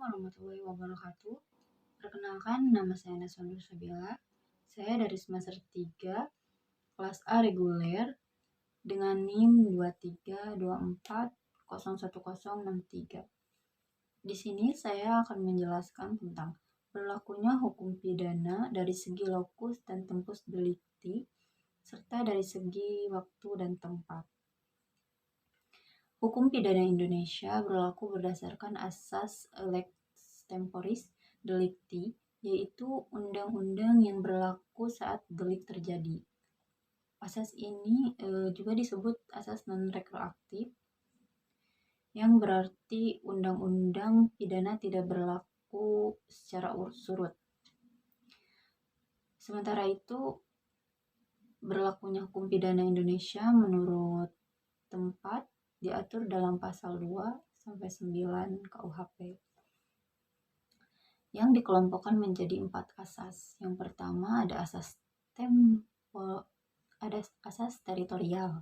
warahmatullahi wabarakatuh. Perkenalkan, nama saya Naswa Nursabila. Saya dari semester 3, kelas A reguler, dengan NIM 2324010063. Di sini saya akan menjelaskan tentang berlakunya hukum pidana dari segi lokus dan tempus delicti, serta dari segi waktu dan tempat. Hukum pidana Indonesia berlaku berdasarkan asas lex temporis delicti, yaitu undang-undang yang berlaku saat delik terjadi. Asas ini juga disebut asas non-retroaktif, yang berarti undang-undang pidana tidak berlaku secara surut. Sementara itu, berlakunya hukum pidana Indonesia menurut tempat diatur dalam pasal 2 sampai 9 KUHP yang dikelompokkan menjadi 4 asas. Yang pertama ada asas teritorial.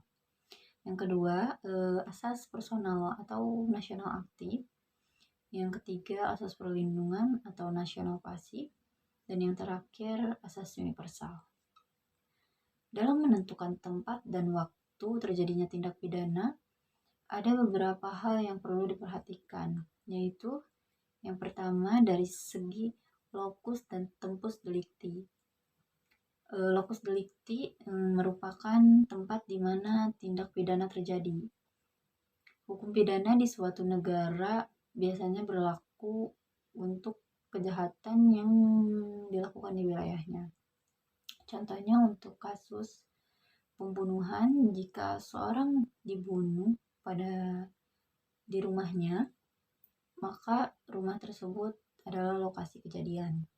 Yang kedua, asas personal atau nasional aktif. Yang ketiga, asas perlindungan atau nasional pasif. Dan yang terakhir, asas universal. Dalam menentukan tempat dan waktu terjadinya tindak pidana, ada beberapa hal yang perlu diperhatikan, yaitu yang pertama dari segi lokus dan tempus delicti. Lokus delicti merupakan tempat di mana tindak pidana terjadi. Hukum pidana di suatu negara biasanya berlaku untuk kejahatan yang dilakukan di wilayahnya. Contohnya untuk kasus pembunuhan, jika seorang dibunuh di rumahnya, maka rumah tersebut adalah lokasi kejadian.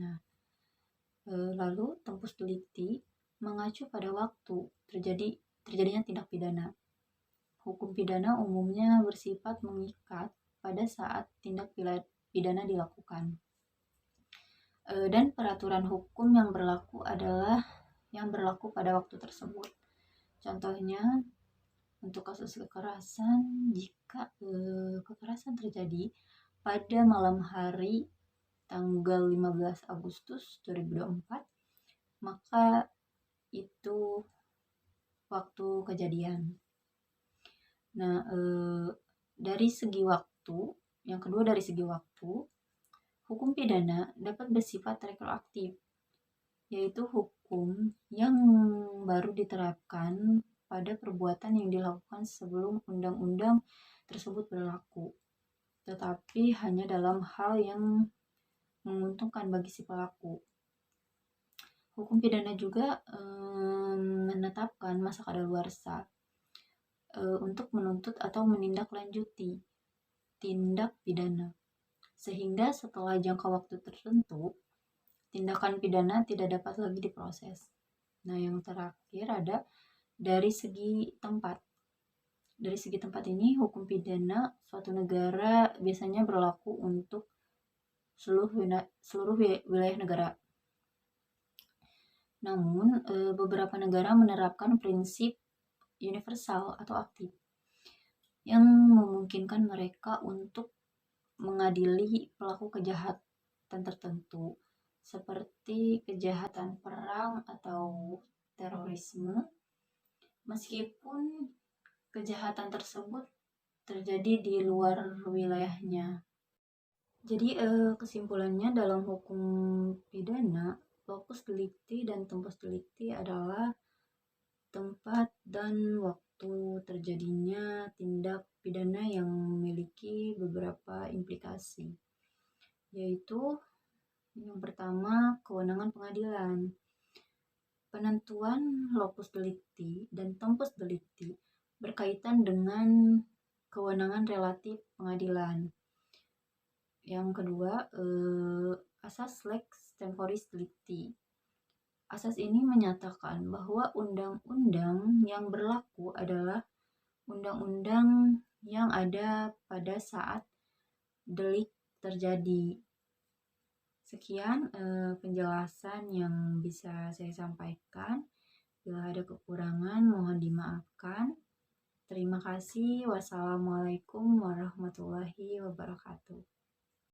Nah, lalu tempus delicti mengacu pada waktu terjadinya tindak pidana. Hukum pidana umumnya bersifat mengikat pada saat tindak pidana dilakukan. Dan peraturan hukum yang berlaku adalah yang berlaku pada waktu tersebut. Contohnya, untuk kasus kekerasan, jika kekerasan terjadi pada malam hari tanggal 15 Agustus 2024, maka itu waktu kejadian. Nah, dari segi waktu, yang kedua dari segi waktu, hukum pidana dapat bersifat retroaktif, yaitu hukum yang baru diterapkan pada perbuatan yang dilakukan sebelum undang-undang tersebut berlaku, tetapi hanya dalam hal yang menguntungkan bagi si pelaku. Hukum pidana juga menetapkan masa kadaluarsa untuk menuntut atau menindaklanjuti tindak pidana, sehingga setelah jangka waktu tertentu, tindakan pidana tidak dapat lagi diproses. Nah, yang terakhir ada dari segi tempat. Dari segi tempat ini, hukum pidana suatu negara biasanya berlaku untuk seluruh wilayah negara. Namun, beberapa negara menerapkan prinsip universal atau aktif yang memungkinkan mereka untuk mengadili pelaku kejahatan tertentu seperti kejahatan perang atau terorisme, meskipun kejahatan tersebut terjadi di luar wilayahnya. Jadi kesimpulannya, dalam hukum pidana, lokus delicti dan tempus delicti adalah tempat dan waktu terjadinya tindak pidana yang memiliki beberapa implikasi, yaitu yang pertama, kewenangan pengadilan. Penentuan lokus delicti dan tempus delicti berkaitan dengan kewenangan relatif pengadilan. Yang kedua, asas lex temporis delicti. Asas ini menyatakan bahwa undang-undang yang berlaku adalah undang-undang yang ada pada saat delik terjadi. Sekian penjelasan yang bisa saya sampaikan. Bila ada kekurangan, mohon dimaafkan. Terima kasih. Wassalamualaikum warahmatullahi wabarakatuh.